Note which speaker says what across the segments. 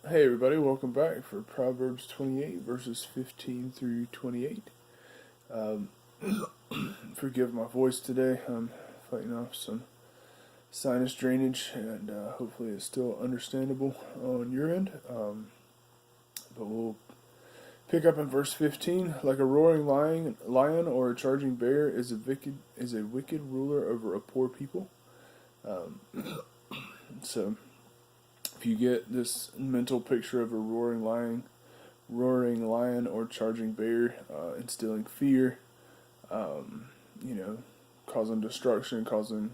Speaker 1: Hey everybody, welcome back for Proverbs 28 verses 15 through 28. Um, Forgive my voice today. I'm fighting off some sinus drainage and hopefully it's still understandable on your end. But we'll pick up in verse 15. Like a roaring lion or a charging bear is a wicked ruler over a poor people. Um, so if you get this mental picture of a roaring lion or charging bear, instilling fear, um, you know, causing destruction, causing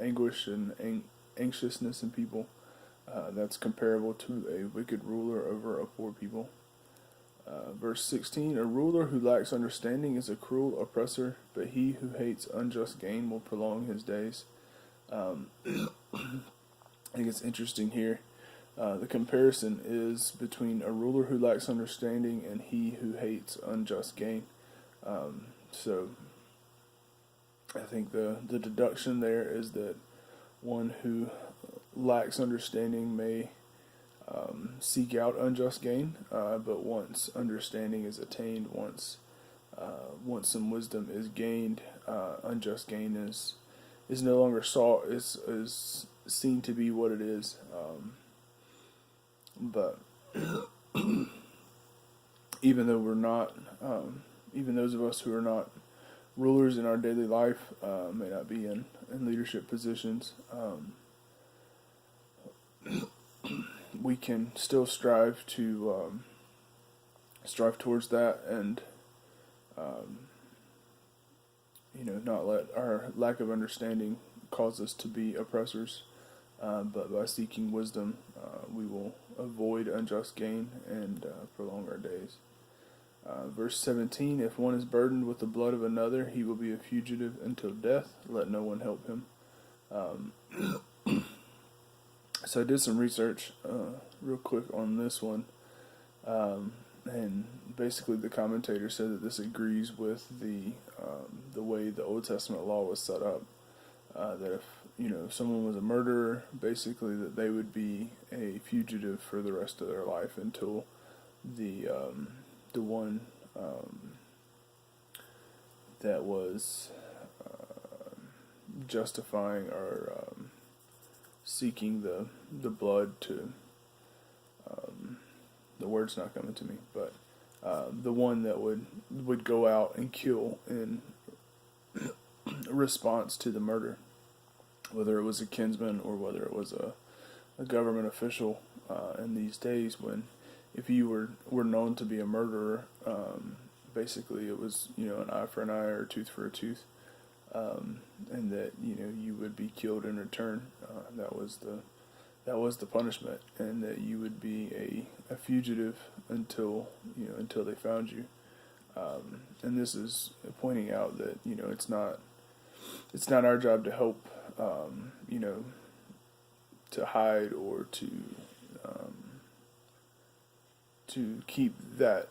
Speaker 1: anguish and anxiousness in people. That's comparable to a wicked ruler over a poor people. Verse 16: A ruler who lacks understanding is a cruel oppressor, but he who hates unjust gain will prolong his days. I think it's interesting here. The comparison is between a ruler who lacks understanding and he who hates unjust gain. So I think the deduction there is that one who lacks understanding may seek out unjust gain, but once understanding is attained, once some wisdom is gained, unjust gain is no longer sought, is seen to be what it is. But even though we're not, even those of us who are not rulers in our daily life, may not be in leadership positions, we can still strive towards that, and um, not let our lack of understanding cause us to be oppressors. But by seeking wisdom, we will avoid unjust gain and prolong our days. Verse 17: If one is burdened with the blood of another, he will be a fugitive until death. Let no one help him. Um, so I did some research real quick on this one. And basically the commentator said that this agrees with the way the Old Testament law was set up. That if someone was a murderer, basically that they would be a fugitive for the rest of their life until the one that was justifying or seeking the blood to the word's not coming to me, but the one that would go out and kill in response to the murder, whether it was a kinsman or whether it was a government official. In these days, when if you were known to be a murderer, basically it was an eye for an eye or a tooth for a tooth, and that you would be killed in return. That was the punishment, and that you would be a fugitive until they found you. And this is pointing out that it's not our job to help, to hide or to keep that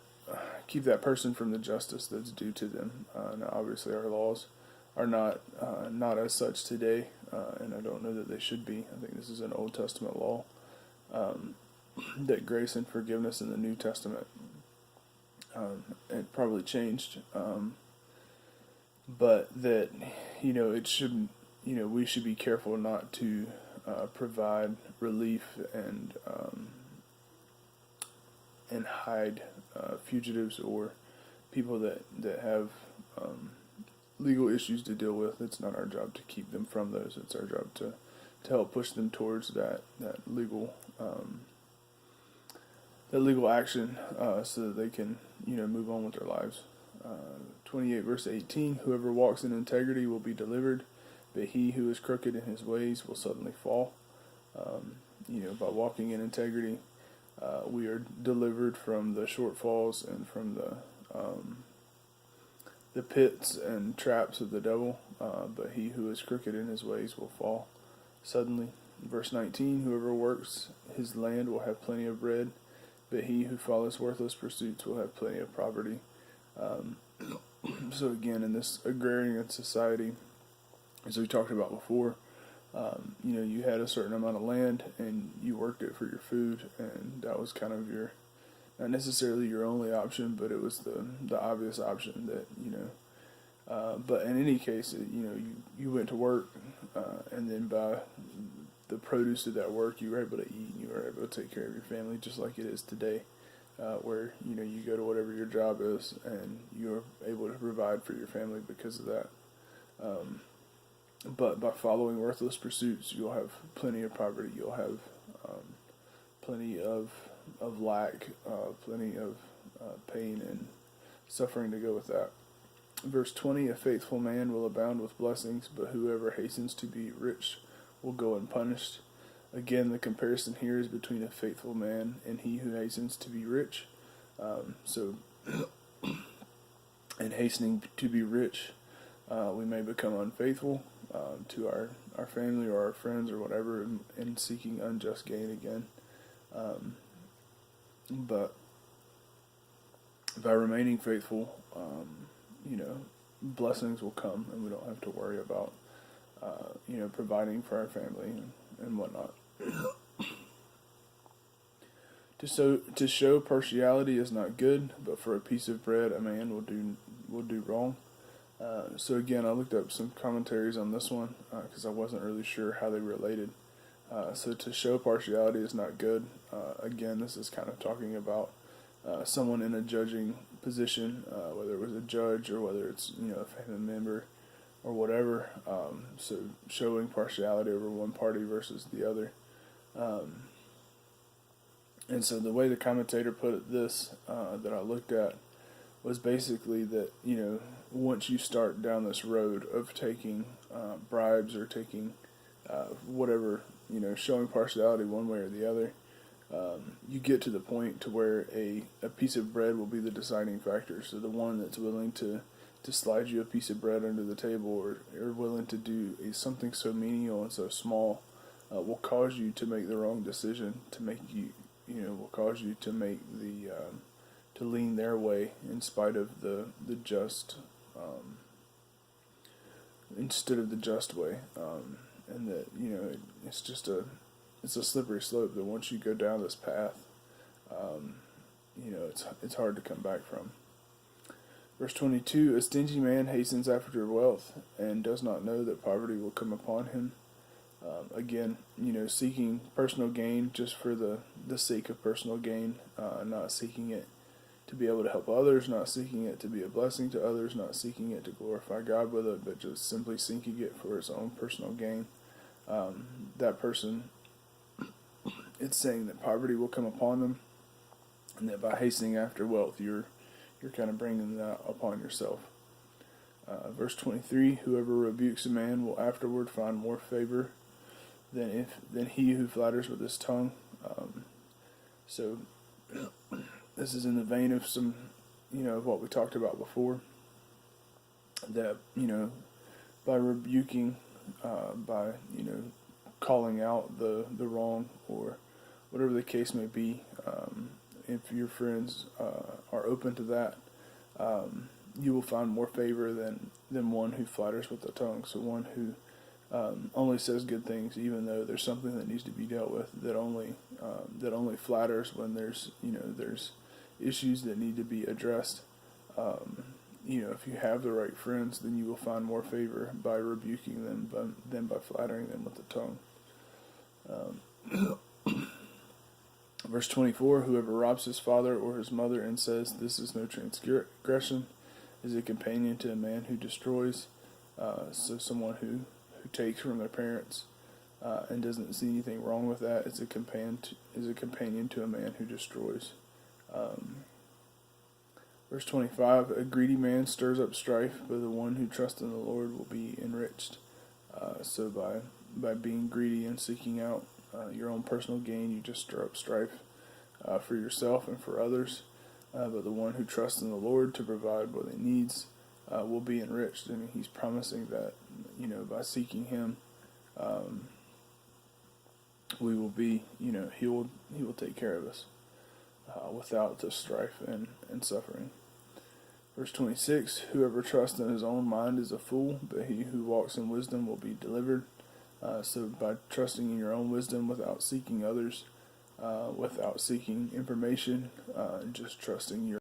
Speaker 1: person from the justice that's due to them. Now, obviously, our laws are not as such today, and I don't know that they should be. I think this is an Old Testament law, that grace and forgiveness in the New Testament. It probably changed, but that it shouldn't. We should be careful not to provide relief and hide fugitives or people that have legal issues to deal with. It's not our job to keep them from those. It's our job to help push them towards that legal action, so that they can move on with their lives. 28 verse 18: Whoever walks in integrity will be delivered, but he who is crooked in his ways will suddenly fall. By walking in integrity, we are delivered from the shortfalls and from the pits and traps of the devil, but he who is crooked in his ways will fall suddenly. Verse 19: Whoever works his land will have plenty of bread, but he who follows worthless pursuits will have plenty of poverty. So again, in this agrarian society, as we talked about before, You had a certain amount of land and you worked it for your food, and that was kind of your, not necessarily your only option, but it was the obvious option that, but in any case, you went to work, and then by the produce of that work, you were able to eat, and you were able to take care of your family, just like it is today, where you go to whatever your job is, and you are able to provide for your family because of that. But by following worthless pursuits, you'll have plenty of poverty. You'll have plenty of lack, plenty of pain and suffering to go with that. Verse 20, a faithful man will abound with blessings, but whoever hastens to be rich will go unpunished. Again, the comparison here is between a faithful man and he who hastens to be rich. In hastening to be rich, we may become unfaithful to our family or our friends or whatever, in seeking unjust gain again. But by remaining faithful, blessings will come, and we don't have to worry about, providing for our family and whatnot. To show partiality is not good, but for a piece of bread a man will do wrong. So again, I looked up some commentaries on this one because I wasn't really sure how they related. So to show partiality is not good. Again, this is kind of talking about someone in a judging position, whether it was a judge or whether it's a family member or whatever. So showing partiality over one party versus the other. And so the way the commentator put it, that I looked at, was basically that once you start down this road of taking bribes or taking whatever, showing partiality one way or the other, you get to the point to where a piece of bread will be the deciding factor. So the one that's willing to slide you a piece of bread under the table, or willing to do something so menial and so small, will cause you to make the wrong decision, will cause you to make to lean their way in spite of the just, instead of the just way, and that it's just it's a slippery slope that once you go down this path, it's hard to come back from. Verse 22, a stingy man hastens after wealth and does not know that poverty will come upon him. Again, seeking personal gain just for the sake of personal gain, not seeking it to be able to help others, not seeking it to be a blessing to others, not seeking it to glorify God with it, but just simply seeking it for its own personal gain. That person, it's saying that poverty will come upon them, and that by hastening after wealth, you're kind of bringing that upon yourself. Verse 23, whoever rebukes a man will afterward find more favor than he who flatters with his tongue. So this is in the vein of some, of what we talked about before, that, by rebuking, by, calling out the wrong, or whatever the case may be, if your friends are open to that, you will find more favor than one who flatters with the tongue. So one who only says good things, even though there's something that needs to be dealt with, that only flatters when there's issues that need to be addressed. If you have the right friends, then you will find more favor by rebuking them than by flattering them with the tongue. Verse 24, whoever robs his father or his mother and says, this is no transgression, is a companion to a man who destroys. So someone who takes from their parents and doesn't see anything wrong with that is a companion to a man who destroys. Verse 25, a greedy man stirs up strife, but the one who trusts in the Lord will be enriched. So by being greedy and seeking out your own personal gain, you just stir up strife for yourself and for others. But the one who trusts in the Lord to provide what he needs will be enriched. And he's promising that, by seeking him, we will be, he will take care of us without the strife and suffering. Verse 26, whoever trusts in his own mind is a fool, but he who walks in wisdom will be delivered. So by trusting in your own wisdom without seeking others, without seeking information, and just trusting your